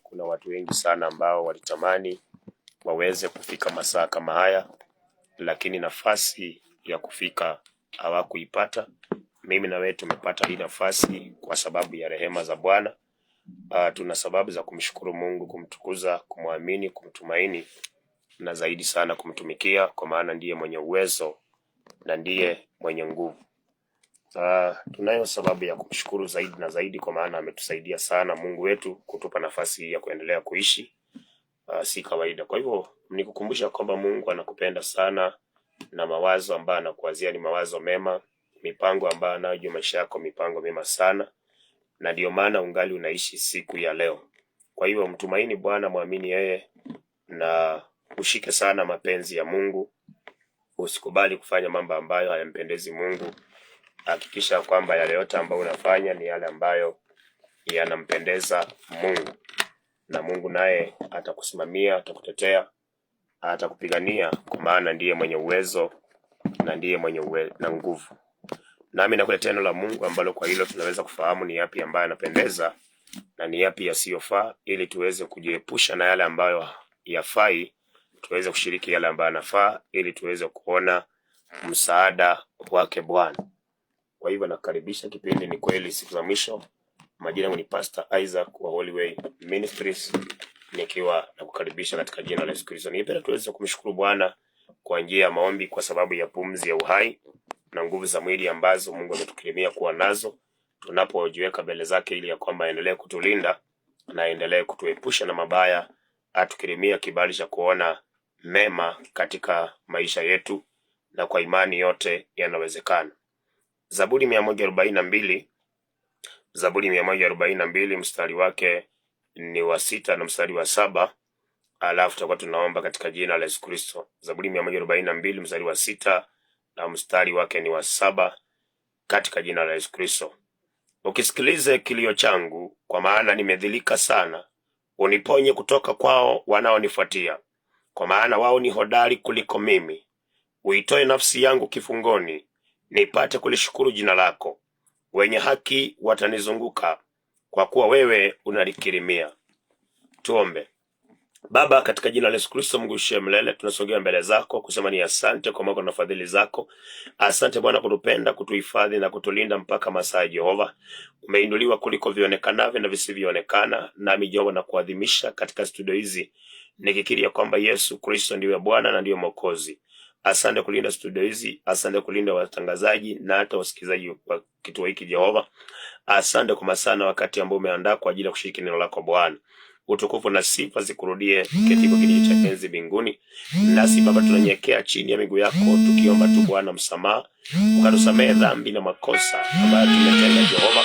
kuna watu wengi sana ambao walitamani waweze kufika masaa kama haya, lakini nafasi ya kufika hawakuipata. Mimi na wewe tumepata hii nafasi kwa sababu ya rehema za Bwana. Tuna sababu za kumshukuru Mungu, kumtukuza, kumwamini, kumtumaini na zaidi sana kumtumikia, kwa maana ndiye mwenye uwezo na ndiye mwenye nguvu. Tunayo sababu ya kumshukuru zaidi na zaidi, kwa maana ametusaidia sana Mungu wetu kutupa nafasi hii ya kuendelea kuishi. Si kawaida. Kwa hivyo nikukumbusha kwamba Mungu anakupenda sana na mawazo ambayo anakuwazia ni mawazo mema, mipango ambayo anayo juu maisha yako, mipango mema sana, na ndio maana ungali unaishi siku ya leo. Kwa hivyo mtumaini Bwana, muamini yeye na ushike sana mapenzi ya Mungu. Usikubali kufanya mambo ambayo hayampendezi Mungu. Hakikisha kwamba yale yote ambayo unafanya ni yale ambayo yanampendeza Mungu, na Mungu naye atakusimamia, atakutetea, atakupigania, kwa maana ndiye mwenye uwezo na ndiye mwenye na nguvu. Nami nakuletea neno la Mungu ambalo kwa hilo tunaweza kufahamu ni yapi ambayo yanapendeza na ni yapi yasiyofaa, ili tuweze kujiepusha na yale ambayo yafai, tuweze kushiriki yale ambayo yanafaa, ili tuweze kuona msaada wake Bwana. Kwa hivyo nakaribisha kipindi Ni Kweli Siku za Mwisho. Majina yangu ni Pastor Isaac wa Holy Way Ministries, nikiwa nakukaribisha katika jina la Yesu Kristo. Ningependa tuweze kumshukuru Bwana kwa njia ya maombi, kwa sababu ya pumzi ya uhai na nguvu za mwili ambazo Mungu ametukirimia kuwa nazo, tunapojiweka mbele zake, ili ya kwamba aendelee kutulinda na aendelee kutuepusha na mabaya, atukirimia kibali cha kuona mema katika maisha yetu, na kwa imani yote yanawezekana. Zaburi 142, Zaburi 142 mstari wake ni wa 6 na mstari wa 7. Alafu tutakuwa tunaomba katika jina la Yesu Kristo. Zaburi 142 mstari wa 6 na mstari wake ni wa 7, katika jina la Yesu Kristo. Ukisikilize kilio changu, kwa maana nimedhilika sana. Uniponye kutoka kwao wanaonifuatia, kwa maana wao ni hodari kuliko mimi. Uitoe nafsi yangu kifungoni, nipate kulishukuru jina lako. Wenye haki watanizunguka, kwa kuwa wewe unalikirimia. Tuombe. Baba, katika jina la Yesu Kristo, Mungu ushe milele, tunasogea mbele zako kusema ni asante kwa mwako na fadhili zako. Asante Bwana kutupenda, kutuhifadhi na kutulinda mpaka masaa. Jehova, umeinuliwa kuliko vionekanavyo na visivyoonekana, nami Jehova na kuadhimisha katika studio hizi, nikikiri kwamba Yesu Kristo ndiye Bwana na ndiye Mwokozi. Asante kulinda studio hizi, asante kulinda watangazaji na hata wasikilizaji wa kituo hiki Jehova. Asante kwa masana wakati ambao umeandaa kwa ajili ya kushiriki neno lako Bwana. Utukufu na sifa zikurudie katika kiti cha enzi mbinguni. Nasi Baba tunanyekea chini ya miguu yako, tukiomba tu Bwana msamaha, ukatusamehe dhambi na makosa ambayo tumetenda Jehova,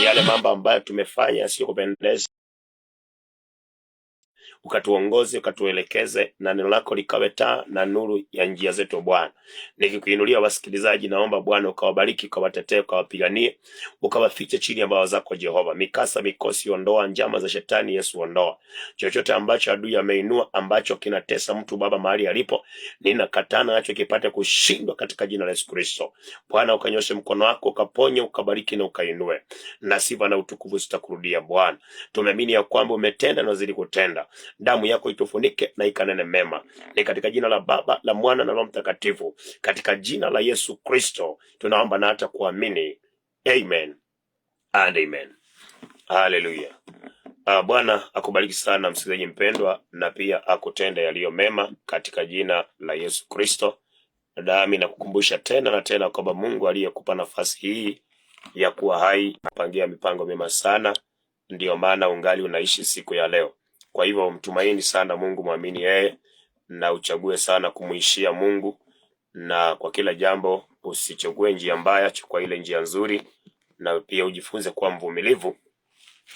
yale mambo ambayo tumefanya yasiyokupendeza, ukatuongoze, ukatuelekeze, na neno lako likawe taa na nuru ya njia zetu Bwana. Nikikuinulia wasikilizaji, naomba Bwana ukawabariki, ukawatetee, ukawapiganie, ukawafiche chini ya bawa zako Jehova. Mikasa, mikosi ondoa, njama za shetani Yesu ondoa. Chochote ambacho adui ameinua ambacho kinatesa mtu Baba mahali alipo, ninakatana nacho kipate kushindwa katika jina la Yesu Kristo. Bwana ukanyoshe mkono wako, ukaponye, ukabariki na ukainue, na sifa na utukufu zitakurudia Bwana. Tumeamini ya kwamba umetenda na uzidi kutenda. Damu yako itufunike na ikanene mema. Ni katika jina la Baba, la Mwana na Roho Mtakatifu, katika jina la Yesu Kristo tunaomba na hata kuamini. Amen and amen. Hallelujah. Bwana akubariki sana msikilizaji mpendwa, na pia akutende yaliyo mema katika jina la Yesu Kristo. Nami nakukumbusha tena na tena kwamba Mungu aliyekupa nafasi hii ya kuwa hai apangia mipango mema sana, ndio maana ungali unaishi siku ya leo. Kwa hivyo mtumaini sana Mungu, muamini yeye na uchague sana kumuishia Mungu, na kwa kila jambo usichague njia mbaya, chukua ile njia nzuri, na pia ujifunze kuwa mvumilivu,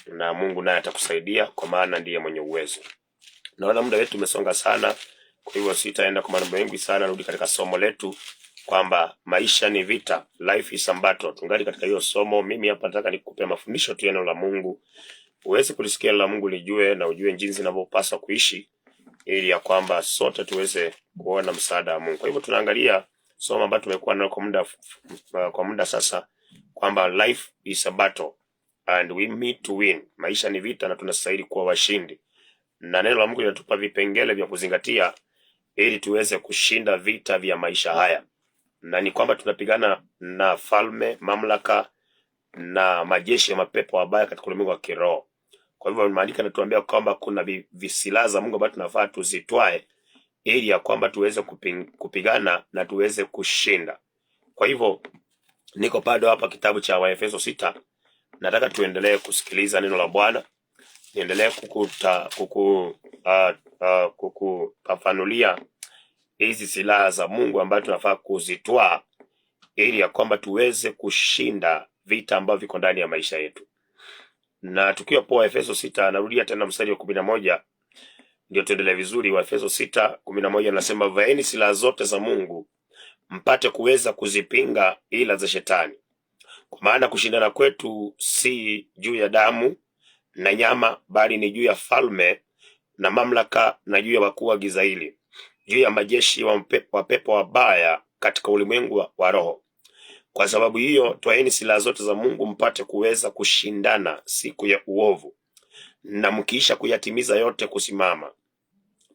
na Mungu naye atakusaidia, kwa maana ndiye mwenye uwezo. Naona muda wetu umesonga sana, kwa hivyo sitaenda kwa mambo mengi sana. Rudi katika somo letu kwamba maisha ni vita, life is a battle. Tungali katika hiyo somo. Mimi hapa nataka nikupe mafundisho tu ya neno la Mungu, uweze kulisikia la Mungu, lijue na ujue jinsi ninavyopaswa kuishi, ili ya kwamba sote tuweze kuona msaada wa Mungu. Kwa hivyo tunaangalia somo ambalo tumekuwa nalo kwa muda sasa, kwamba life is a battle and we meet to win. Maisha ni vita na tunastahili kuwa washindi. na neno la Mungu linatupa vipengele vya kuzingatia ili tuweze kushinda vita vya maisha haya, na ni kwamba tunapigana na falme, mamlaka na majeshi ya mapepo mabaya katika ulimwengu wa kiroho. Kwa hivyo maandiko yanatuambia kwamba kuna visilaha za Mungu ambazo tunafaa tuzitwae ili ya kwamba tuweze kupigana na tuweze kushinda. Kwa hivyo niko bado hapa kitabu cha Waefeso 6. Nataka tuendelee kusikiliza neno la Bwana. Niendelee kukufafanulia hizi silaha za Mungu ambazo tunafaa kuzitwaa ili ya kwamba tuweze kushinda vita ambavyo viko ndani ya maisha yetu. Na tukiwa po Waefeso 6, narudia tena mstari wa 11 ndio tuendelee vizuri. Waefeso 6:11 nasema, vaeni silaha zote za Mungu mpate kuweza kuzipinga ila za shetani, kwa maana kushindana kwetu si juu ya damu na nyama, bali ni juu ya falme na mamlaka na juu ya wakuu wa giza hili, juu ya majeshi wa pepo wabaya katika ulimwengu wa roho. Kwa sababu hiyo twaeni silaha zote za Mungu mpate kuweza kushindana siku ya uovu, na mkiisha kuyatimiza yote kusimama.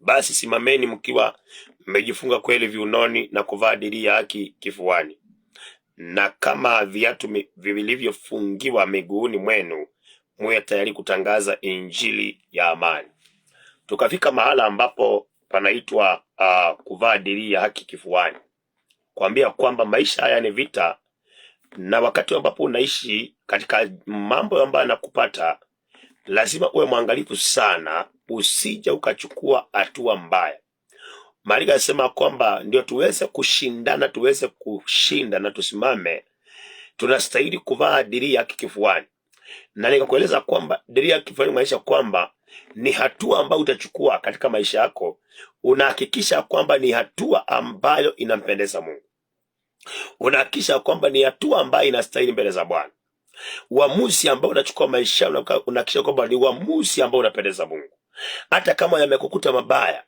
Basi simameni mkiwa mmejifunga kweli viunoni na kuvaa dirii ya haki kifuani, na kama viatu vilivyofungiwa miguuni mwenu muwe tayari kutangaza injili ya amani. Tukafika mahala ambapo panaitwa kuvaa dirii ya haki kifuani, kuambia kwamba maisha haya ni vita, na wakati ambapo unaishi katika mambo ambayo yanakupata, lazima uwe mwangalifu sana usije ukachukua hatua mbaya. Maandiko yanasema kwamba ndio tuweze kushindana, tuweze kushinda na tusimame, tunastahili kuvaa dirii ya haki kifuani. Na nikakueleza kwamba dirii ya haki kifuani maanisha kwamba ni hatua ambayo utachukua katika maisha yako, unahakikisha kwamba ni hatua ambayo inampendeza Mungu. Unahakikisha kwamba ni hatua ambayo inastahili mbele za Bwana. Uamuzi ambao unachukua maisha, unahakikisha kwamba ni uamuzi ambao unapendeza Mungu. Hata kama yamekukuta mabaya,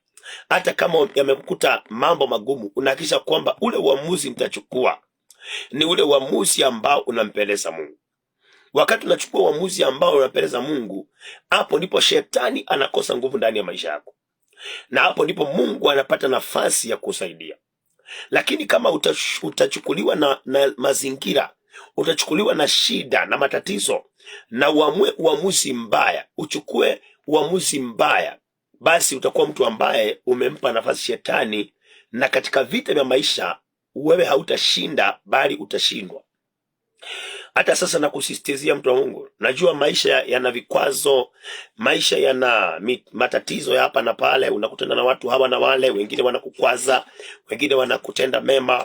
hata kama yamekukuta mambo magumu, unahakikisha kwamba ule uamuzi mtachukua ni ule uamuzi ambao unampendeza Mungu. Wakati unachukua uamuzi ambao unampendeza Mungu, hapo ndipo shetani anakosa nguvu ndani ya maisha yako, na hapo ndipo Mungu anapata nafasi ya kusaidia. Lakini kama utachukuliwa na mazingira, utachukuliwa na shida na matatizo, na uamue uamuzi mbaya, uchukue uamuzi mbaya, basi utakuwa mtu ambaye umempa nafasi shetani, na katika vita vya maisha wewe hautashinda bali utashindwa. Hata sasa nakusisitizia mtu wa Mungu, najua maisha yana vikwazo, maisha yana matatizo ya hapa na pale, unakutana na watu hawa na wale, wengine wanakukwaza, wengine wanakutenda mema,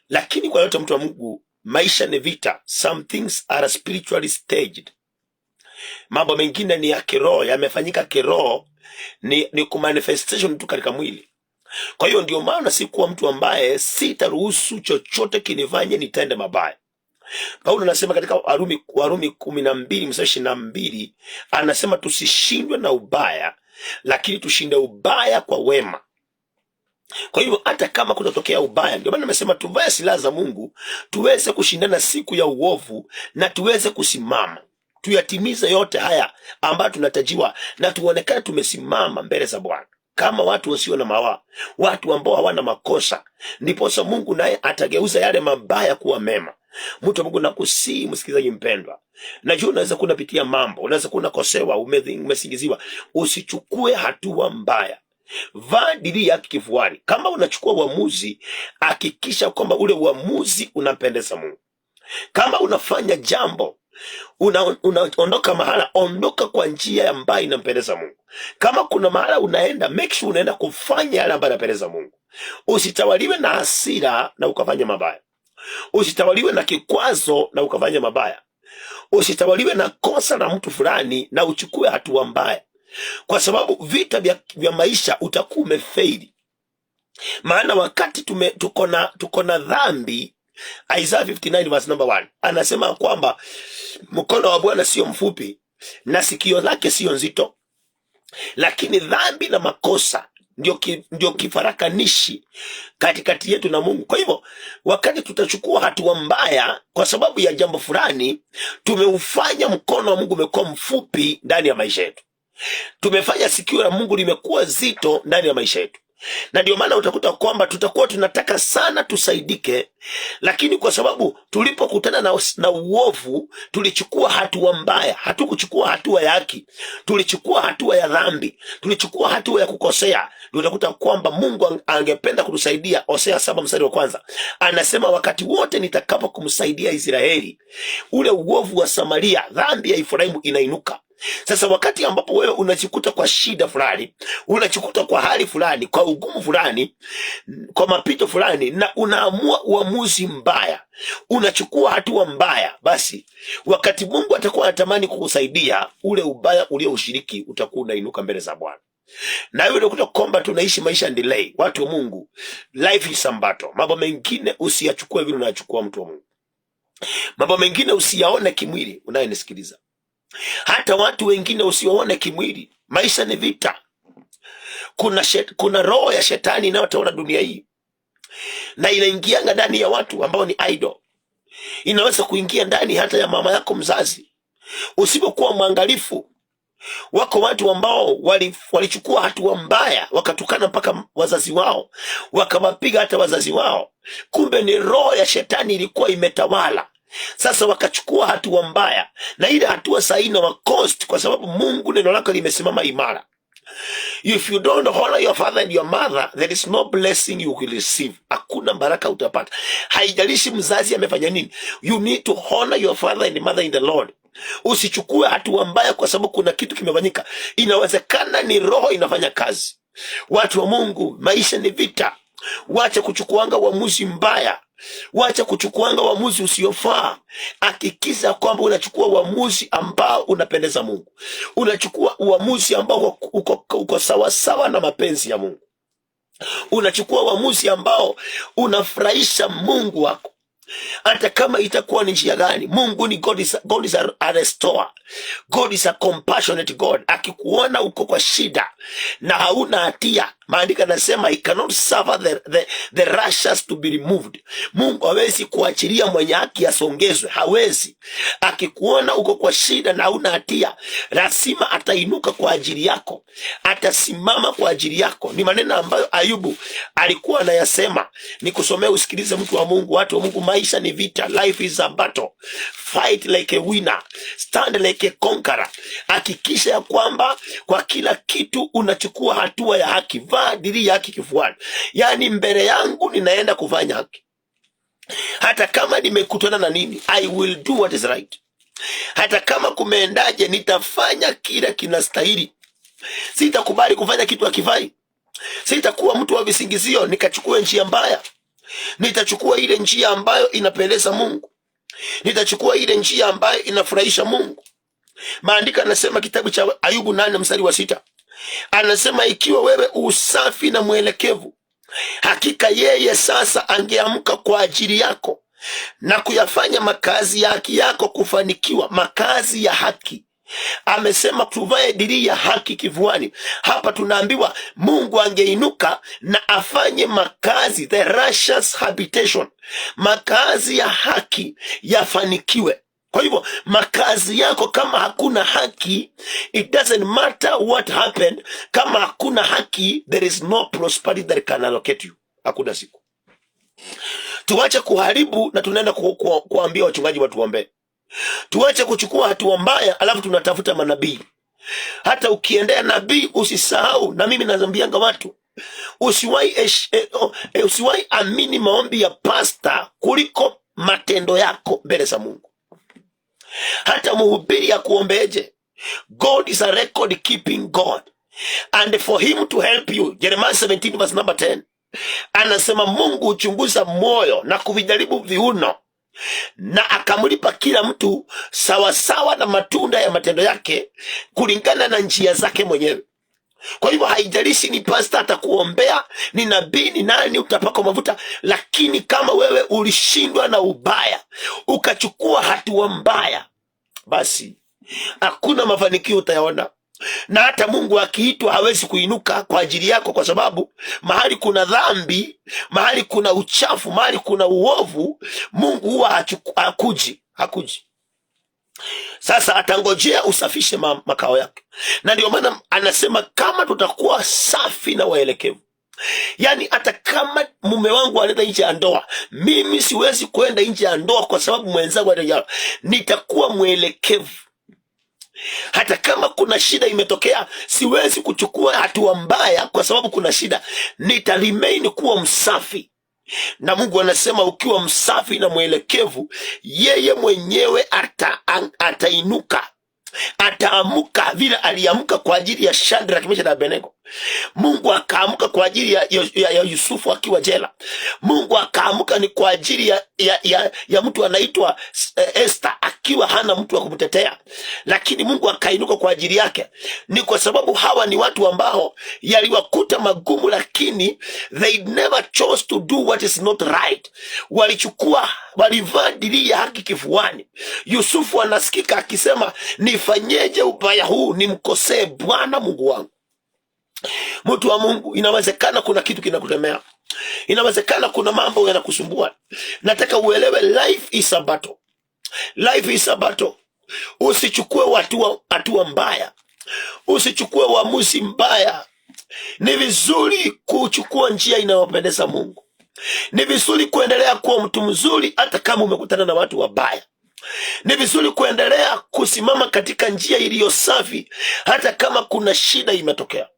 lakini kwa yote mtu wa Mungu, maisha ni vita. Some things are spiritually staged. Mambo mengine ni ya kiroho, yamefanyika kiroho, ni kumanifestation tu katika mwili. Kwa hiyo ndio maana sikuwa mtu ambaye sitaruhusu chochote kinifanye nitende mabaya. Paulo anasema katika Warumi 12:22, anasema tusishindwe na ubaya, lakini tushinde ubaya kwa wema. Kwa hivyo hata kama kutatokea ubaya, ndio maana nimesema tuvae silaha za Mungu tuweze kushindana siku ya uovu, na tuweze kusimama, tuyatimize yote haya ambayo tunatajiwa, na tuonekane tumesimama mbele za Bwana kama watu wasio na mawaa, watu ambao hawana makosa. Ndipo Mungu naye atageuza yale mabaya kuwa mema. Mtu wa Mungu, nakusii msikilizaji mpendwa, najua unaweza kunapitia mambo, unaweza kunakosewa, umesingiziwa. Usichukue hatua mbaya, vaa dirii yake kifuani. Kama unachukua uamuzi, hakikisha kwamba ule uamuzi unampendeza Mungu. Kama unafanya jambo, unaondoka mahala, ondoka kwa njia ambayo inampendeza Mungu. Kama kuna mahala unaenda, make sure unaenda kufanya yale ambayo yanapendeza Mungu. Usitawaliwe na hasira na ukafanya mabaya. Usitawaliwe na kikwazo na ukafanya mabaya. Usitawaliwe na kosa na mtu fulani na uchukue hatua mbaya, kwa sababu vita vya maisha utakuwa umefeli. Maana wakati tuko na dhambi, Isaiah 59:1 anasema kwamba mkono wa Bwana sio mfupi na sikio lake sio nzito, lakini dhambi na makosa ndio kifarakanishi katikati yetu na Mungu. Kwa hivyo wakati tutachukua hatua mbaya kwa sababu ya jambo fulani, tumeufanya mkono wa Mungu umekuwa mfupi ndani ya maisha yetu. Tumefanya sikio la Mungu limekuwa zito ndani ya maisha yetu, na ndio maana utakuta kwamba tutakuwa tunataka sana tusaidike, lakini kwa sababu tulipokutana na uovu tulichukua hatua mbaya. Hatukuchukua hatua ya haki, tulichukua hatua ya dhambi, tulichukua hatua ya kukosea. Ndio utakuta kwamba Mungu angependa kutusaidia. Hosea 7:1 anasema, wakati wote nitakapo kumsaidia Israeli, ule uovu wa Samaria, dhambi ya Efraimu inainuka. Sasa wakati ambapo wewe unajikuta kwa shida fulani, unajikuta kwa hali fulani, kwa ugumu fulani, kwa mapito fulani, na unaamua uamuzi mbaya, unachukua hatua mbaya, basi wakati Mungu atakuwa anatamani kukusaidia, ule ubaya ulioushiriki utakuwa unainuka mbele za Bwana. Na hiyo unakuta kwamba tunaishi maisha delay. Watu wa Mungu, life is a battle. Mambo mengine usiyachukue vile unachukua mtu wa Mungu. Mambo mengine usiyaone kimwili unayenisikiliza. Hata watu wengine usiwaone kimwili. Maisha ni vita. Kuna roho ya shetani inayotawala dunia hii, na inaingianga ndani ya watu ambao ni idol. Inaweza kuingia ndani hata ya mama yako mzazi. Usipokuwa mwangalifu, wako watu ambao walichukua hatua mbaya, wakatukana mpaka wazazi wao, wakawapiga hata wazazi wao. Kumbe ni roho ya shetani ilikuwa imetawala. Sasa wakachukua hatua mbaya, na ile hatua saina wa cost, kwa sababu Mungu neno lake limesimama imara. If you don't honor your father and your mother, there is no blessing you will receive. Hakuna baraka utapata. Haijalishi mzazi amefanya nini. You need to honor your father and mother in the Lord. Usichukue hatua mbaya kwa sababu kuna kitu kimefanyika. Inawezekana ni roho inafanya kazi. Watu wa Mungu, maisha ni vita. Wacha kuchukuanga uamuzi mbaya. Wacha kuchukuanga uamuzi usiofaa. Hakikisha kwamba unachukua uamuzi ambao unapendeza Mungu. Unachukua uamuzi ambao uko sawa sawa na mapenzi ya Mungu. Unachukua uamuzi ambao unafurahisha Mungu wako. Hata kama itakuwa ni njia gani. Mungu ni God is a restorer. God is a compassionate God. Akikuona uko kwa shida na hauna hatia, maandiko yanasema he cannot suffer the righteous to be removed. Mungu hawezi kuachilia mwenye haki asongezwe, hawezi. Akikuona uko kwa shida na hauna hatia, lazima atainuka kwa ajili yako, atasimama kwa ajili yako. Ni maneno ambayo Ayubu alikuwa anayasema. Nikusomea usikilize, mtu wa Mungu. Watu wa Mungu, maisha ni vita. Life is a battle. Fight like a winner. Stand like a conqueror. Hakikisha ya kwamba kwa kila kitu unachukua hatua ya haki. Vaa dirii ya haki kifuani. Yani, mbele yangu ninaenda kufanya haki. Hata kama nimekutana na nini, I will do what is right. Hata kama kumeendaje, nitafanya kila kinastahili. Sitakubali kufanya kitu hakifai. Sitakuwa mtu wa visingizio nikachukua njia mbaya. Nitachukua ile njia ambayo inapendeza Mungu. Nitachukua ile njia ambayo inafurahisha Mungu. Maandiko yanasema, kitabu cha Ayubu 8:6. Anasema, ikiwa wewe usafi na mwelekevu, hakika yeye sasa angeamka kwa ajili yako na kuyafanya makazi ya haki yako kufanikiwa. Makazi ya haki. Amesema tuvae dirii ya haki kifuani. Hapa tunaambiwa Mungu angeinuka na afanye makazi, the righteous habitation, makazi ya haki yafanikiwe. Kwa hivyo makazi yako kama hakuna haki, it doesn't matter what happened. Kama hakuna haki, there is no prosperity that can allocate you. Hakuna siku. Tuache kuharibu na tunaenda kuambia wachungaji watuombe. Tuache kuchukua hatua mbaya alafu tunatafuta manabii. Hata ukiendea nabii usisahau, na mimi nazambianga watu, usiwahi amini maombi ya pasta kuliko matendo yako mbele za Mungu. Hata mhubiri ya kuombeje, God is a record keeping God, and for him to help you, Jeremiah 17:10 anasema, Mungu uchunguza moyo na kuvijaribu viuno, na akamlipa kila mtu sawa sawa na matunda ya matendo yake kulingana na njia zake mwenyewe. Kwa hivyo haijalishi ni pastor atakuombea, ni nabii, ni nani utapaka mafuta, lakini kama wewe ulishindwa na ubaya, ukachukua hatua mbaya, basi hakuna mafanikio utayaona. Na hata Mungu akiitwa hawezi kuinuka kwa ajili yako, kwa sababu mahali kuna dhambi, mahali kuna uchafu, mahali kuna uovu, Mungu huwa hakuji. Sasa atangojea usafishe makao yake, na ndio maana anasema kama tutakuwa safi na waelekevu. Yani hata kama mume wangu anaenda nje ya ndoa, mimi siwezi kwenda nje ya ndoa kwa sababu mwenzangu anaenda. Nitakuwa mwelekevu. Hata kama kuna shida imetokea, siwezi kuchukua hatua mbaya kwa sababu kuna shida. Remain kuwa msafi. Na Mungu anasema ukiwa msafi na mwelekevu, yeye mwenyewe atainuka, ataamuka vile aliamka kwa ajili ya Shadraka, Meshaki na Abednego. Mungu akaamka kwa ajili ya Yusufu akiwa jela. Mungu akaamka ni kwa ajili ya mtu anaitwa Esther akiwa hana mtu wa kumtetea, lakini Mungu akainuka kwa ajili yake. Ni kwa sababu hawa ni watu ambao yaliwakuta magumu, lakini they never chose to do what is not right. Walivaa dirii ya haki kifuani. Yusufu anasikika akisema, nifanyeje ubaya huu nimkosee Bwana Mungu wangu? Mtu wa Mungu, inawezekana kuna kitu kinakutemea. Inawezekana kuna mambo yanakusumbua. Nataka uelewe, life is a battle. Life is a battle. Usichukue hatua mbaya. Usichukue uamuzi mbaya. Ni vizuri kuchukua njia inayopendeza Mungu. Ni vizuri kuendelea kuwa mtu mzuri hata kama umekutana na watu wabaya. Ni vizuri kuendelea kusimama katika njia iliyo safi hata kama kuna shida imetokea.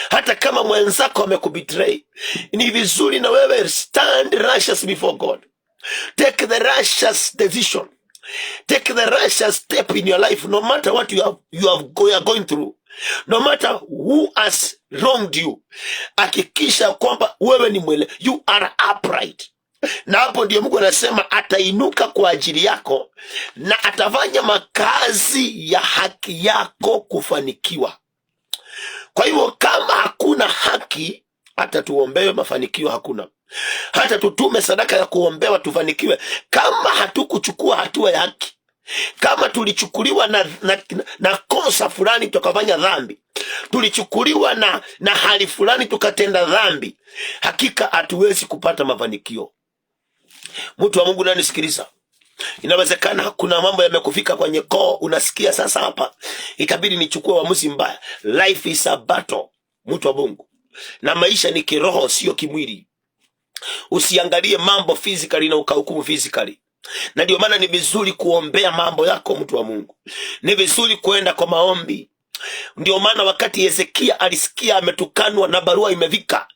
Hata kama mwenzako amekubetray, ni vizuri na wewe stand righteous before God. Take the righteous decision. Take the righteous step in your life, no matter what you are going through. No matter who has wronged you. Hakikisha kwamba wewe ni mwele, you are upright. Na hapo ndio Mungu anasema atainuka kwa ajili yako na atafanya makazi ya haki yako kufanikiwa. Kwa hivyo kama hakuna haki, hata tuombewe mafanikio hakuna. Hata tutume sadaka ya kuombewa tufanikiwe, kama hatukuchukua hatua ya haki. Kama tulichukuliwa na kosa fulani tukafanya dhambi, tulichukuliwa na hali fulani tukatenda dhambi, hakika hatuwezi kupata mafanikio. Mtu wa Mungu unanisikiliza, inawezekana kuna mambo yamekufika kwenye koo, unasikia sasa hapa itabidi nichukue uamuzi mbaya. Life is a battle, mtu wa Mungu, na maisha ni kiroho sio kimwili. Usiangalie mambo physically na ukahukumu physically. Na ndio maana ni vizuri kuombea mambo yako, mtu wa Mungu. Ni vizuri kuenda kwa maombi. Ndio maana wakati Hezekia alisikia ametukanwa na barua imevika,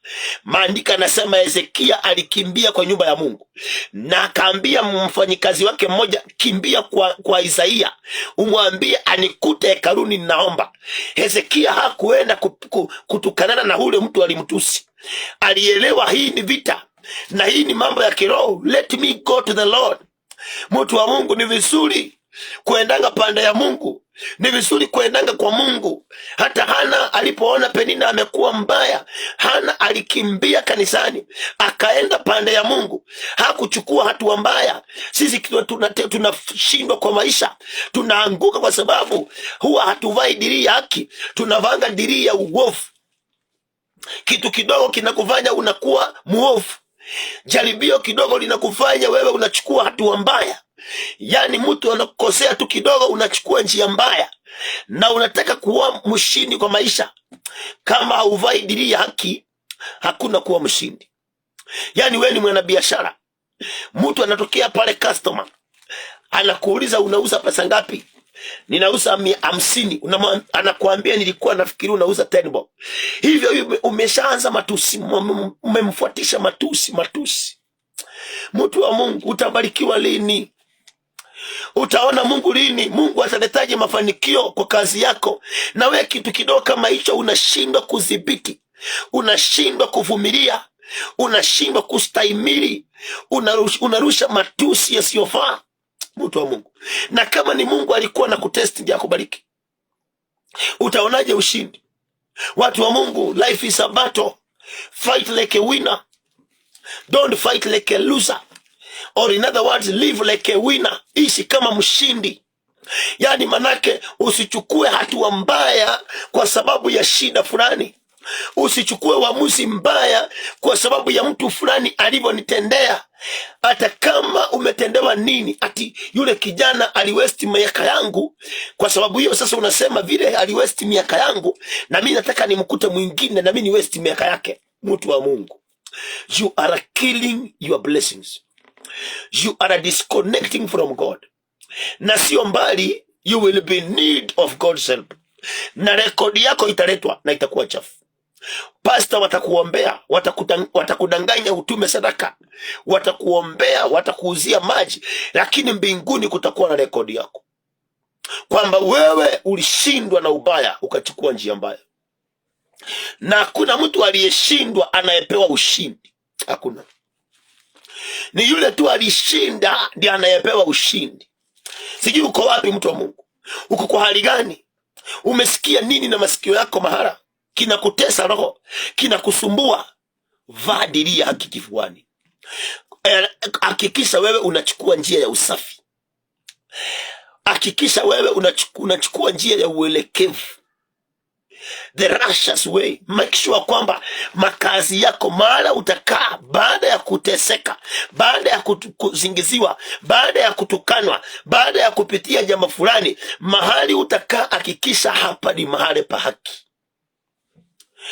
maandika nasema Hezekia alikimbia kwa nyumba ya Mungu na akaambia mfanyikazi wake mmoja, kimbia kwa Isaia umwambie anikute hekaluni ninaomba. Hezekia hakuenda kutukanana na ule mtu alimtusi. Alielewa hii ni vita na hii ni mambo ya kiroho. Let me go to the Lord. Mtu wa Mungu, ni vizuri kuendanga pande ya Mungu. Ni vizuri kuendanga kwa Mungu. Hata Hana alipoona Penina amekuwa mbaya, Hana alikimbia kanisani akaenda pande ya Mungu. Hakuchukua hatua mbaya. Sisi tunashindwa kwa maisha, tunaanguka kwa sababu huwa hatuvai dirii ya haki, tunavanga dirii ya uovu. Kitu kidogo kinakufanya unakuwa muovu. Jaribio kidogo linakufanya wewe unachukua hatua mbaya. Yani mtu anakukosea tu kidogo unachukua njia mbaya na unataka kuwa mshindi kwa maisha. Kama hauvai dirii ya haki, hakuna kuwa mshindi. Yani wewe ni mwanabiashara, mtu anatokea pale customer anakuuliza unauza pesa ngapi? Ninauza 50. Anakuambia nilikuwa nafikiri unauza 10 bob. Hivyo umeshaanza matusi, umemfuatisha matusi. Mtu wa Mungu, utabarikiwa lini? Utaona Mungu lini? Mungu ataletaje mafanikio kwa kazi yako? Na wewe kitu kidogo kama hicho unashindwa kudhibiti, unashindwa kuvumilia, unashindwa kustahimili, unarusha matusi yasiyofaa. Mtu wa Mungu, na kama ni Mungu alikuwa na kutest ndio akubariki, utaonaje ushindi? Watu wa Mungu, life is a battle. Fight like a winner. Don't fight like a loser. Or in other words, live like a winner. Ishi kama mshindi. Yani manake usichukue hatua mbaya kwa sababu ya shida fulani. Usichukue uamuzi mbaya kwa sababu ya mtu fulani alivyonitendea. hata kama umetendewa nini, ati yule kijana aliwesti miaka yangu, kwa sababu hiyo sasa unasema vile aliwesti miaka yangu, na mimi nataka nimkute mwingine na mimi niwesti miaka yake. Mtu wa Mungu, you are killing your blessings. You are disconnecting from God. Na sio mbali, you will be in need of God's help. Na rekodi yako italetwa na itakuwa chafu. Pasta watakuombea, watakudanganya utume sadaka, watakuombea, watakuuzia maji, lakini mbinguni kutakuwa na rekodi yako kwamba wewe ulishindwa na ubaya ukachukua njia mbaya. Na hakuna mtu aliyeshindwa anayepewa ushindi. Hakuna. Ni yule tu alishinda ndiye anayepewa ushindi. Sijui uko wapi mtu wa Mungu? Uko kwa hali gani? Umesikia nini na masikio yako mahara? Kinakutesa roho, kinakusumbua. Vaa dirii ya haki kifuani. Hakikisha wewe unachukua njia ya usafi. Hakikisha wewe unachukua njia ya uelekevu, the righteous way. Make sure kwamba makazi yako, mahala utakaa baada ya kuteseka, baada ya kuzingiziwa, baada ya kutukanwa, baada ya kupitia jambo fulani, mahali utakaa hakikisha hapa ni mahali pa haki.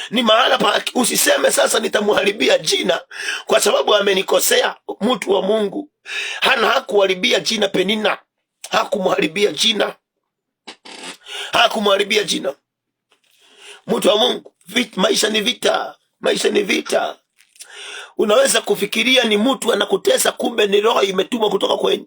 Ni mahala pa haki. Usiseme sasa nitamuharibia jina kwa sababu amenikosea. Mtu wa Mungu, Hana hakuharibia jina Penina. Hakumuharibia jina. Hakumuharibia jina. Mtu wa Mungu, maisha ni vita. Maisha ni vita. Unaweza kufikiria ni mtu anakutesa, kumbe ni roho imetumwa kutoka kwenye.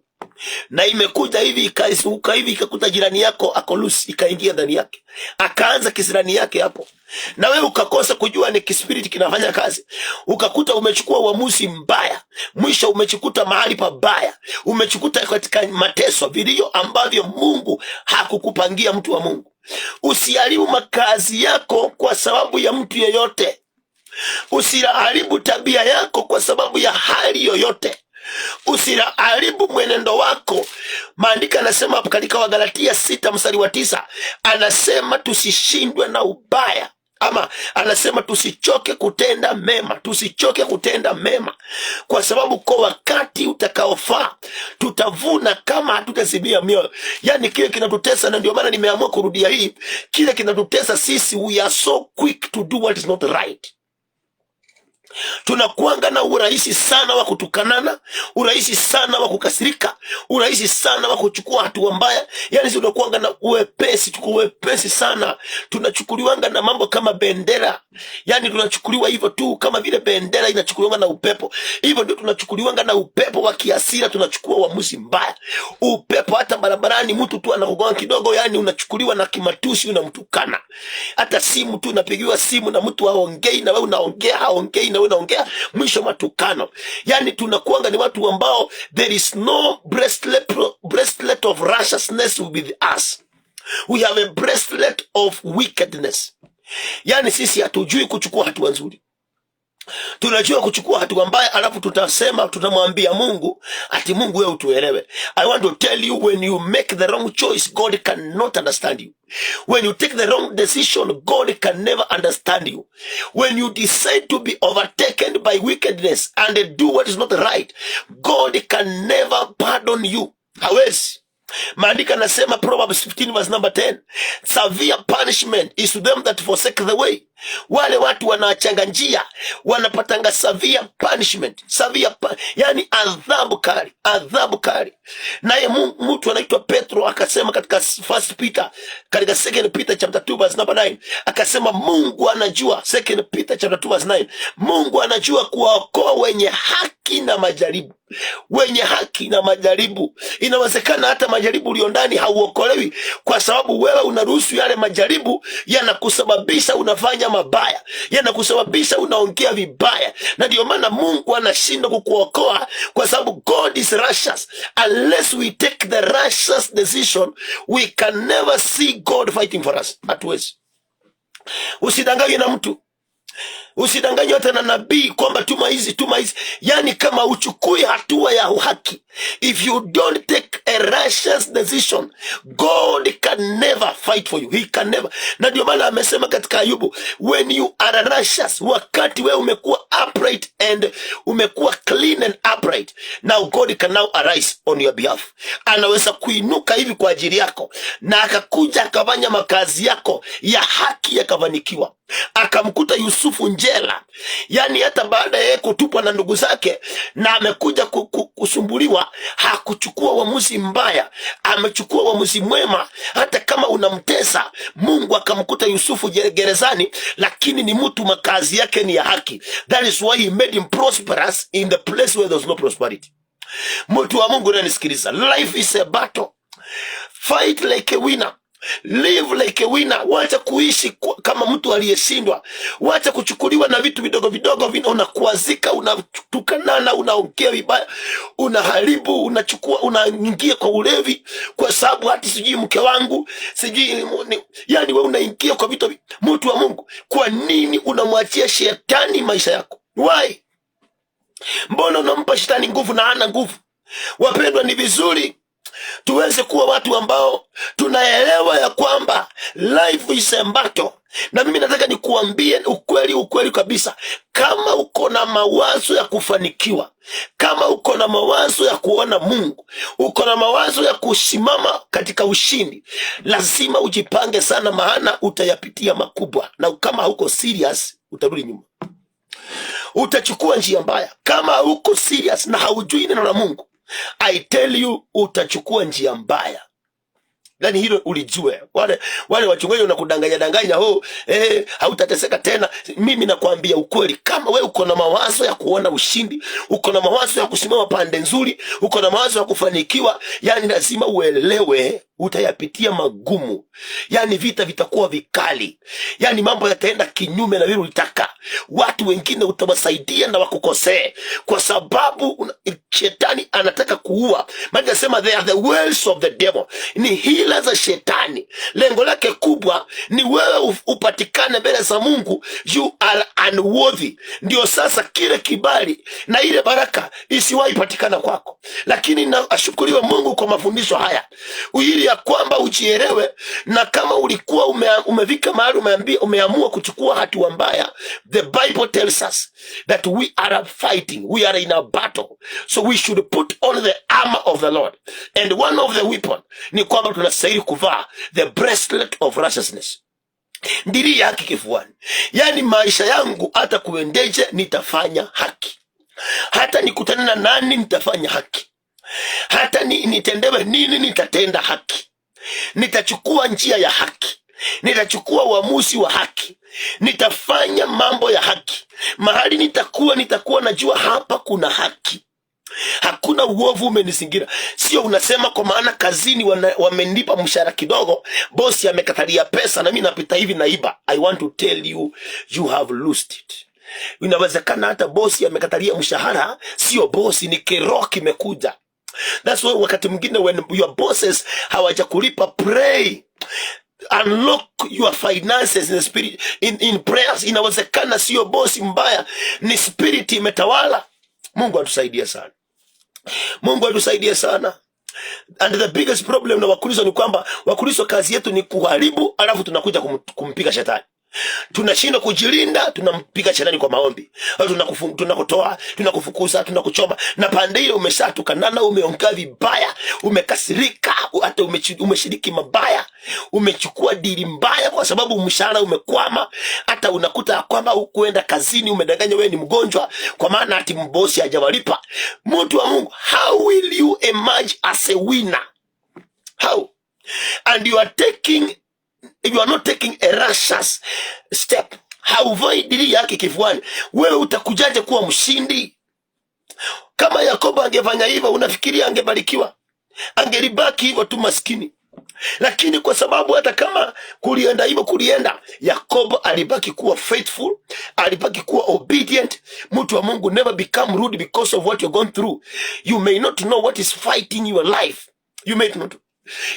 Na imekuja hivi ikaisuka hivi ikakuta jirani yako akolusi, ikaingia ndani yake. Akaanza kisirani yake hapo. Na wewe ukakosa kujua ni kispiriti kinafanya kazi. Ukakuta umechukua uamuzi mbaya. Mwisho umechikuta mahali pabaya. Umechikuta katika mateso, vilio ambavyo Mungu hakukupangia. Mtu wa Mungu, usiharibu makazi yako kwa sababu ya mtu yeyote. Usiharibu tabia yako kwa sababu ya hali yoyote. Usiharibu mwenendo wako. Maandiko yanasema katika Wagalatia 6:9, anasema tusishindwe na ubaya, ama anasema tusichoke kutenda mema. Tusichoke kutenda mema, kwa sababu kwa wakati utakaofaa tutavuna kama hatutazimia mioyo. Yani kile kinatutesa, na ndio maana nimeamua kurudia hii, kile kinatutesa sisi, we are so quick to do what is not right. Tunakuanga na urahisi sana wa kutukanana, urahisi sana wa kukasirika, urahisi sana wa kuchukua hatua mbaya. Yani sisi tunakuanga na uwepesi sana. Tunachukuliwanga na mambo kama bendera. Yani tunachukuliwa hivyo tu, kama vile bendera inachukuliwanga na upepo. Hivyo ndio tunachukuliwanga na upepo wa kiasira. Tunachukua uamuzi mbaya. Upepo hata barabarani, mtu tu anakugonga kidogo, yani unachukuliwa na kimatusi, unamtukana. Hata simu tu, unapigiwa simu na mtu haongei na wewe unaongea, haongei na unaongea, mwisho matukano. Yani tunakuanga ni watu ambao there is no breastplate of righteousness with us. We have a breastplate of wickedness. Yani sisi hatujui kuchukua hatua nzuri. Tunajua kuchukua hatua mbaya, alafu tutamwambia Mungu ati Mungu wewe utuelewe. I want to tell you, when you make the wrong choice, God cannot understand you. When you take the wrong decision, God can never understand you. When you decide to be overtaken by wickedness and do what is not right, God can never pardon you. Hawezi. Maandiko nasema Proverbs 15:10, severe punishment is to them that forsake the way. Wale watu wanachanga njia wanapatanga severe punishment. Yani adhabu kali. Naye mtu anaitwa Petro akasema katika 2 Peter chapter 2:9, akasema Mungu anajua, 2 Peter chapter 2:9, Mungu anajua kuwaokoa wenye haki na majaribu. Wenye haki na majaribu. Inawezekana hata majaribu ulio ndani hauokolewi, kwa sababu wewe unaruhusu yale majaribu, yanakusababisha unafanya mabaya, yanakusababisha unaongea vibaya. Na ndio maana Mungu anashindwa kukuokoa, kwa sababu God is righteous. Unless we take the righteous decision, we can never see God fighting for us. Hatuwezi. Usidanganywe na mtu. Usidanganywe hata na nabii kwamba tuma hizi. Yani kama uchukui hatua ya uhaki, if you don't take a righteous decision, God can never fight for you. He can never. Na ndio maana amesema katika Ayubu, when you are righteous, wakati wewe umekuwa upright and umekuwa clean and upright, now God can now arise on your behalf. Anaweza kuinuka hivi kwa ajili yako, na akakuja akafanya makazi yako ya haki yakafanikiwa. Akamkuta Yusufu njela, yani hata baada ya kutupwa na ndugu zake na amekuja kusumbuliwa, hakuchukua uamuzi mbaya, amechukua uamuzi mwema. Hata kama unamtesa, Mungu akamkuta Yusufu gerezani, lakini ni mtu makazi yake ni ya haki. That is why he made him prosperous in the place where there was no prosperity. Mtu wa Mungu unanisikiliza, life is a battle. Fight like a winner. Live like a winner. Wacha kuishi kama mtu aliyeshindwa. Wacha kuchukuliwa na vitu vidogo vidogo unakuazika, unatukanana, unaongea vibaya, unaharibu, unachukua, unaingia kwa ulevi kwa sababu hati sijui mke wangu, sijui yani wewe unaingia kwa vitu. Mtu wa Mungu, kwa nini unamwachia shetani maisha yako? Why? Mbona unampa shetani nguvu na hana nguvu? Wapendwa, ni vizuri tuweze kuwa watu ambao tunaelewa ya kwamba life is a battle. Na mimi nataka nikuambie ukweli kabisa. Kama uko na mawazo ya kufanikiwa, kama uko na mawazo ya kuona Mungu, uko na mawazo ya kusimama katika ushindi, lazima ujipange sana, maana utayapitia makubwa. Na kama huko serious, utarudi nyuma, utachukua njia mbaya. Kama uko serious na haujui neno la Mungu, I tell you, utachukua njia mbaya. Yaani hilo ulijue. Wale wachungaji wanakudanganya hautateseka tena. Mimi nakwambia ukweli, kama wewe uko na mawazo ya kuona ushindi, uko na mawazo ya kusimama pande nzuri, uko na mawazo ya kufanikiwa, yani lazima uelewe utayapitia magumu. Yani vita vitakuwa vikali. Yani mambo yataenda kinyume na vile ulitaka. Watu wengine utawasaidia na wakukosee, kwa sababu shetani anataka kuua. Maana nasema they are the wells of the devil. Ni hila za shetani. Lengo lake kubwa ni wewe upatikane mbele za Mungu, you are unworthy. Ndio sasa kile kibali na ile baraka isiwahi patikana kwako. Lakini na ashukuriwe Mungu kwa mafundisho haya, ili ya kwamba ujielewe. Na kama ulikuwa umevika mahali umeamua kuchukua hatua mbaya, the Bible tells us that we are fighting, we are in a battle, so we should put on the armor of the Lord. And one of the weapon ni kwamba tunastahili kuvaa the breastplate of righteousness, ndiri ya haki kifuani. Yani maisha yangu hata kuendeje nitafanya haki, hata nikutane na nani nitafanya haki, hata nitendewe nini nitatenda haki. Nitachukua njia ya haki, nitachukua uamuzi wa haki, nitafanya mambo ya haki. Mahali nitakuwa najua hapa kuna haki, hakuna uovu umenizingira. Sio unasema kwa maana kazini wamenipa mshahara kidogo, bosi amekatalia pesa na mimi napita hivi naiba. I want to tell you, you have lost it. Inawezekana hata bosi amekatalia mshahara, sio bosi, ni kiroho kimekuja. That's why wakati mwingine when your bosses hawajakulipa, pray, unlock your finances in the spirit, in prayers. Inawezekana sio bosi mbaya, ni spirit imetawala. Mungu atusaidie sana. Mungu atusaidie sana. And the biggest problem na Wakristo ni kwamba Wakristo kazi yetu ni kuharibu, alafu tunakuja kumpiga shetani. Tunashindwa kujilinda, tunampiga shetani kwa maombi. Tunakutoa, tunakufukuza, tunakuchoma. Na pande ile umeshatukanana, umeongea vibaya, umekasirika, hata umeshiriki mabaya, umechukua dili mbaya kwa sababu mshahara umekwama. Hata unakuta kwamba hukuenda kazini, umedanganya wewe ni mgonjwa kwa maana ati mbosi hajawalipa. Mtu wa Mungu, how will you emerge as a winner? How? And you are not taking a righteous step. Hauvai dili yake kifuani. Wewe utakujaje kuwa mshindi? Kama Yakobo angefanya hivyo, unafikiria angebarikiwa? Angelibaki hivyo tu maskini. Lakini kwa sababu hata kama kulienda hivyo Yakobo alibaki kuwa faithful, alibaki kuwa obedient. Mtu wa Mungu, never become rude because of what you're going through. You may not know what is fighting your life. You may not.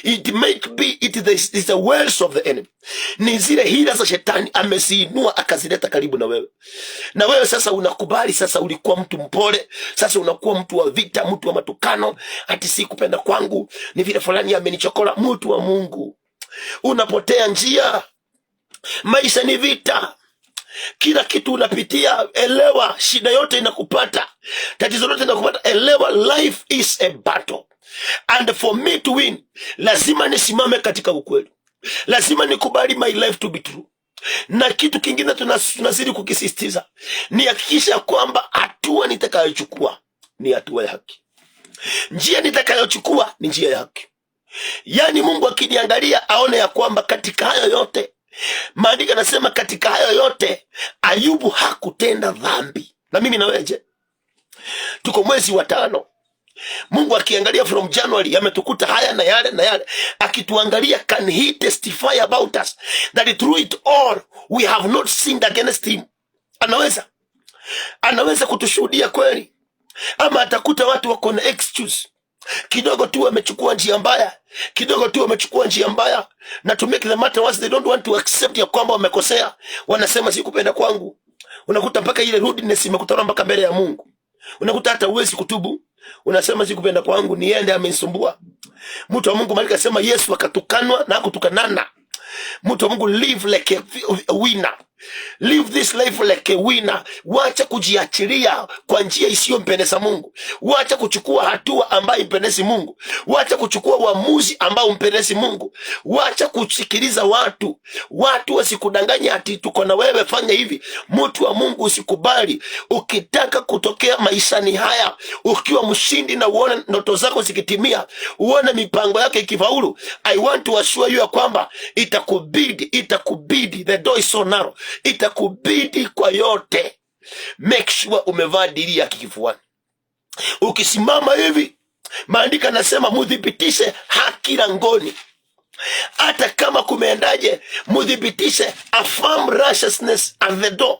It might be it's the wells of the enemy. Ni zile hila za shetani ameziinua akazileta karibu na wewe. Na wewe sasa unakubali, sasa ulikuwa mtu mpole, sasa unakuwa mtu wa vita, mtu wa matukano, ati si kupenda kwangu, ni vile fulani amenichokola. Mtu wa Mungu, unapotea njia. Maisha ni vita. Kila kitu unapitia, elewa. Shida yote inakupata, tatizo lote inakupata, elewa. Life is a battle, and for me to win, lazima nisimame katika ukweli, lazima nikubali my life to be true. Na kitu kingine tunazidi kukisisitiza ni hakikisha kwamba hatua nitakayochukua ni hatua ya haki. Njia nitakayochukua ni njia ya haki. Yani Mungu akiniangalia aone ya kwamba katika hayo yote, maandiko yanasema katika hayo yote Ayubu hakutenda dhambi. Na mimi na wewe je? Tuko mwezi wa 5. Mungu akiangalia from January ametukuta haya na yale na yale, akituangalia, can he testify about us that through it all we have not sinned against him? Anaweza kutushuhudia kweli? Ama atakuta watu wako na excuse, kidogo tu wamechukua njia mbaya, kidogo tu wamechukua njia mbaya, na to make the matter worse, they don't want to accept ya kwamba wamekosea. Wanasema sikupenda kwangu. Unakuta mpaka ile rudeness imekutana mpaka mbele ya Mungu. Unakuta hata uwezi kutubu, unasema sikupenda kwangu, ni yeye ndiye amenisumbua. Mtu wa Mungu malika asema Yesu akatukanwa na kutukanana. Mtu wa Mungu, live like a winner. Live this life like a winner. Wacha kujiachilia kwa njia isiyompendeza Mungu. Wacha kuchukua hatua ambayo impendezi Mungu. Wacha kuchukua uamuzi ambao umpendezi Mungu. Wacha kusikiliza watu. Watu wasikudanganya ati tuko na wewe, fanya hivi. Mtu wa Mungu, usikubali. Ukitaka kutokea maishani haya ukiwa mshindi na uone ndoto zako zikitimia, uone mipango yake ikifaulu, I want to assure you kwamba itakubidi, the door is so narrow, itakubidi kwa yote, make sure umevaa dili ya kifuani. Ukisimama hivi, maandiko yanasema mudhibitishe haki langoni. Hata kama kumeendaje, mudhibitishe, affirm righteousness at the door.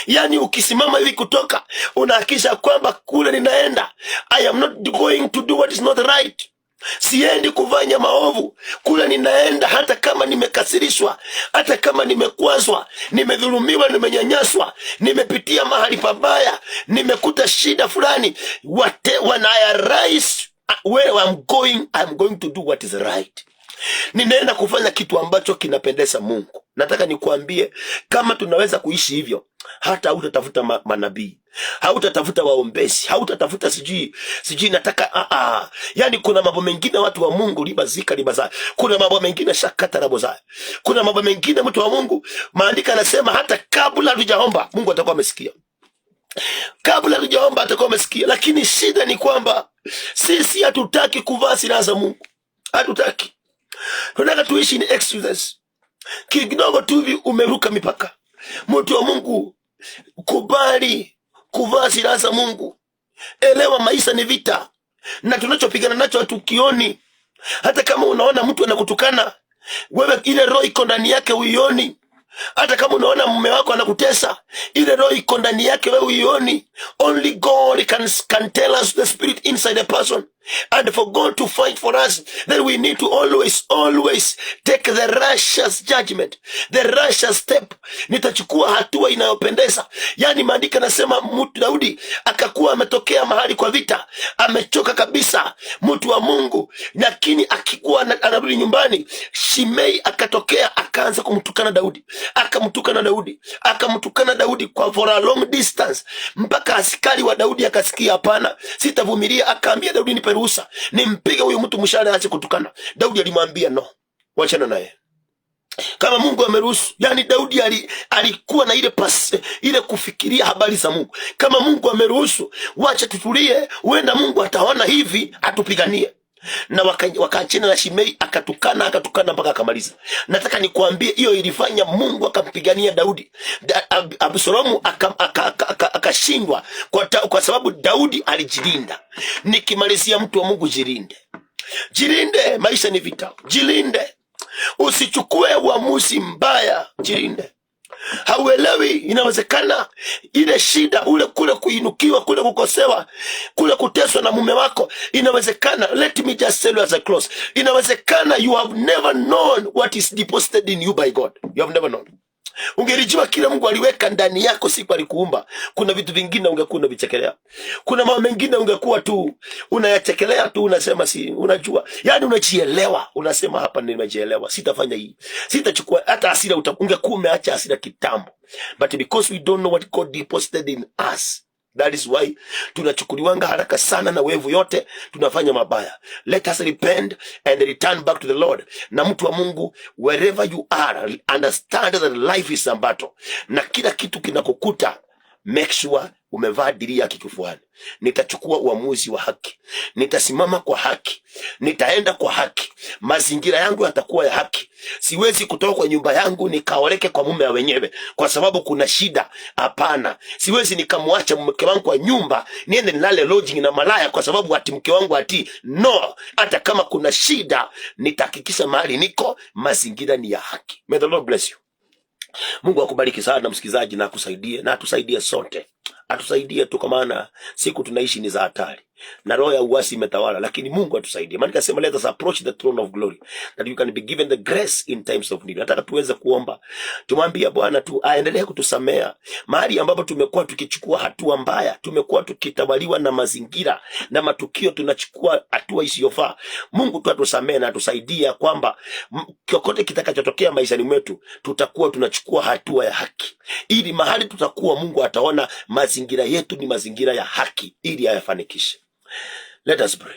Yani ukisimama hivi kutoka, unahakisha kwamba kule ninaenda, I am not going to do what is not right. Siendi kufanya maovu. Kule ninaenda, hata kama nimekasirishwa, hata kama nimekwazwa, nimedhulumiwa, nimenyanyaswa, nimepitia mahali pabaya, nimekuta shida fulani, when I arise where I'm going to do what is right. Ninaenda kufanya kitu ambacho kinapendeza Mungu. Nataka nikuambie, kama tunaweza kuishi hivyo, hata hautatafuta manabii, hautatafuta waombezi, hautatafuta sijui nataka yani kuna mambo mengine watu wa Mungu libaza. Kuna mambo mengine shakata raboza. Kuna mambo mengine mtu wa Mungu, maandiko yanasema hata kabla hujaomba Mungu atakuwa amesikia. Kabla hujaomba atakuwa amesikia. Lakini shida ni kwamba sisi hatutaki kuvaa silaha za Mungu. Hatutaki. Tunataka tuishi ni excuses. Kidogo tu hivi umeruka mipaka. Mtu wa Mungu, kubali kuvaa silaha za Mungu. Elewa maisha ni vita, na tunachopigana nacho hatukioni. Hata kama unaona mtu anakutukana, wewe ile roho iko ndani yake uioni. Hata kama unaona mume wako anakutesa, ile roho iko ndani yake wewe uioni. Only God can tell us the spirit inside a person. And for God to fight for us, then we need to always take the righteous judgment, the righteous step. Nitachukua hatua inayopendeza. Yani maandiko nasema mtu Daudi akakuwa ametokea mahali kwa vita, amechoka kabisa, mtu wa Mungu, lakini akikuwa anarudi nyumbani, Shimei akatokea akaanza kumtukana Daudi. Akamtukana Daudi kwa for a long distance, mpaka askari wa Daudi akasikia hapana, sitavumilia. Akaambia Daudi, nipe ruhusa nimpige huyu mtu mshale aache kutukana. Daudi alimwambia no, wachana naye. Kama Mungu ameruhusu, yani Daudi alikuwa na ile kufikiria habari za Mungu. Kama Mungu ameruhusu, wacha tutulie, huenda Mungu ataona hivi atupiganie. Na wakaachana na Shimei, akatukana mpaka akamaliza. Nataka nikuambie, hiyo ilifanya Mungu akampigania Daudi. Absalomu akashindwa kwa sababu Daudi alijilinda. Nikimalizia, mtu wa Mungu, jirinde. Maisha ni vita, jilinde. Usichukue uamuzi mbaya, jirinde. Hauelewi, inawezekana ile shida, kule kuinukiwa, kule kukosewa, kule kuteswa na mume wako, inawezekana, let me just tell you as I close, inawezekana you have never known what is deposited in you by God. You have never known. Ungelijua kile Mungu aliweka ndani yako siku alikuumba, kuna vitu vingine ungekuwa unavichekelea. Kuna mambo mengine ungekuwa tu unayachekelea tu, unasema si unajua. Yaani unajielewa, unasema hapa nimejielewa, sitafanya hii. Sitachukua hata hasira, ungekuwa umeacha hasira kitambo. But because we don't know what God deposited in us, that is why tunachukuliwanga haraka sana na wevu yote, tunafanya mabaya. Let us repent and return back to the Lord. Na mtu wa Mungu, wherever you are, understand that life is a battle. Na kila kitu kinakukuta, make sure umevaa diria kifuani. Nitachukua uamuzi wa haki, nitasimama kwa haki, nitaenda kwa haki, mazingira yangu yatakuwa ya haki. Siwezi kutoka kwa nyumba yangu nikaoleke kwa mume wenyewe kwa sababu kuna shida. Hapana, siwezi nikamwacha mke wangu kwa nyumba niende nilale lodging na malaya kwa sababu ati mke wangu ati. No, hata kama kuna shida, nitahakikisha mahali niko mazingira ni ya haki. May the Lord bless you. Mungu akubariki sana msikizaji, na akusaidie, na atusaidie sote. Atusaidie tu, kwa maana siku tunaishi ni za hatari na roho ya uasi imetawala, lakini Mungu atusaidie. Maana kasema let us approach the throne of glory that you can be given the grace in times of need. Nataka tuweze kuomba, tumwambie Bwana tu aendelee kutusamea mahali ambapo tumekuwa tukichukua hatua mbaya, tumekuwa tukitawaliwa na mazingira na matukio, tunachukua hatua isiyofaa. Mungu tu atusamee na atusaidie kwamba kokote kitakachotokea maishani mwetu tutakuwa tunachukua hatua ya haki, ili mahali tutakuwa Mungu ataona mazingira yetu ni mazingira ya haki, ili ayafanikishe. Let us pray.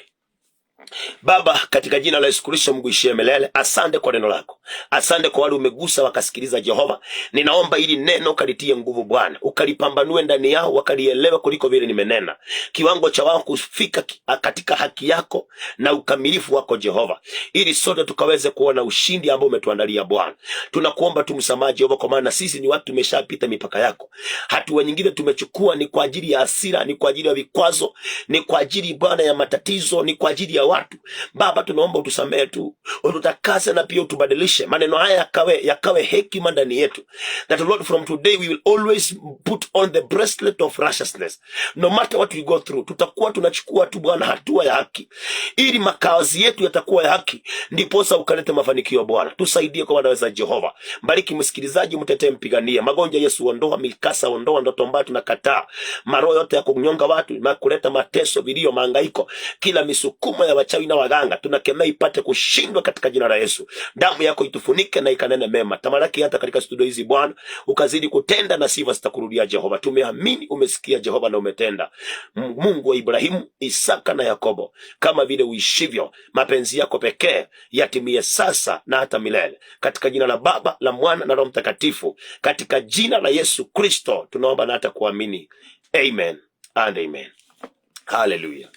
Baba, katika jina la Yesu Kristo, Mungu ishie milele, asante kwa neno lako. Asante kwa wale umegusa wakasikiliza Jehova. Ninaomba ili neno kalitie nguvu Bwana, ukalipambanue ndani yao, wakalielewa kuliko vile nimenena. Kiwango cha wao kufika katika haki yako na ukamilifu wako Jehova, ili sote tukaweze kuona ushindi ambao umetuandalia Bwana. Tunakuomba tumsamaha Jehova, kwa maana sisi ni watu tumeshapita mipaka yako. Hatua nyingine tumechukua ni kwa ajili ya hasira, ni kwa ajili ya vikwazo, ni kwa ajili Bwana ya matatizo, ni kwa ajili ya watu. Baba, tunaomba utusamehe tu, ututakase na pia utubadilishe. Maneno haya yakawe hekima ndani yetu. That Lord, from today we will always put on the breastplate of righteousness. No matter what we go through, tutakuwa tunachukua tu Bwana hatua ya haki, ili makazi yetu yatakuwa ya haki, ndiposa ukalete mafanikio Bwana. Tusaidie kwa wanaweza Jehova. Bariki msikilizaji, mtetee, mpiganie. Magonjwa Yesu ondoa, mikasa ondoa, ndoto mbaya tunakataa. Maroho yote ya kunyonga watu na kuleta mateso, vilio, mahangaiko, kila misukumo ya wachawi na waganga tunakemea ipate kushindwa katika jina la Yesu. Damu yako itufunike na ikanene mema. Tamalaki hata katika studio hizi Bwana, ukazidi kutenda na sifa zitakurudia Jehova. Tumeamini, umesikia Jehova na umetenda. Mungu wa Ibrahimu, Isaka na Yakobo, kama vile uishivyo, mapenzi yako pekee yatimie sasa na hata milele. Katika jina la Baba, la Mwana na Roho Mtakatifu, katika jina la Yesu Kristo tunaomba na hata kuamini. Amen and amen. Hallelujah.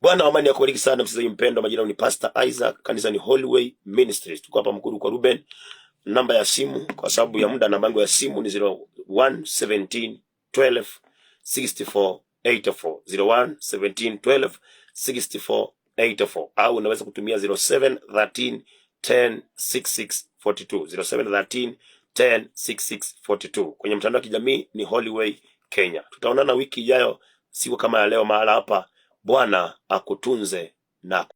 Bwana wa amani akubariki sana msikizaji mpendwa. Majina ni Pastor Isaac, kanisa ni Holy Way Ministries. Tuko hapa Mkuru kwa Ruben. Namba ya simu kwa sababu ya muda, namba yangu ya simu ni 0117 12 64 84, 0117 12 64 84, au unaweza kutumia 0713 10 66 42, 0713 10 66 42. Kwenye mtandao wa kijamii ni Holy Way Kenya. Tutaonana wiki ijayo siku kama ya leo mahala hapa. Bwana akutunze na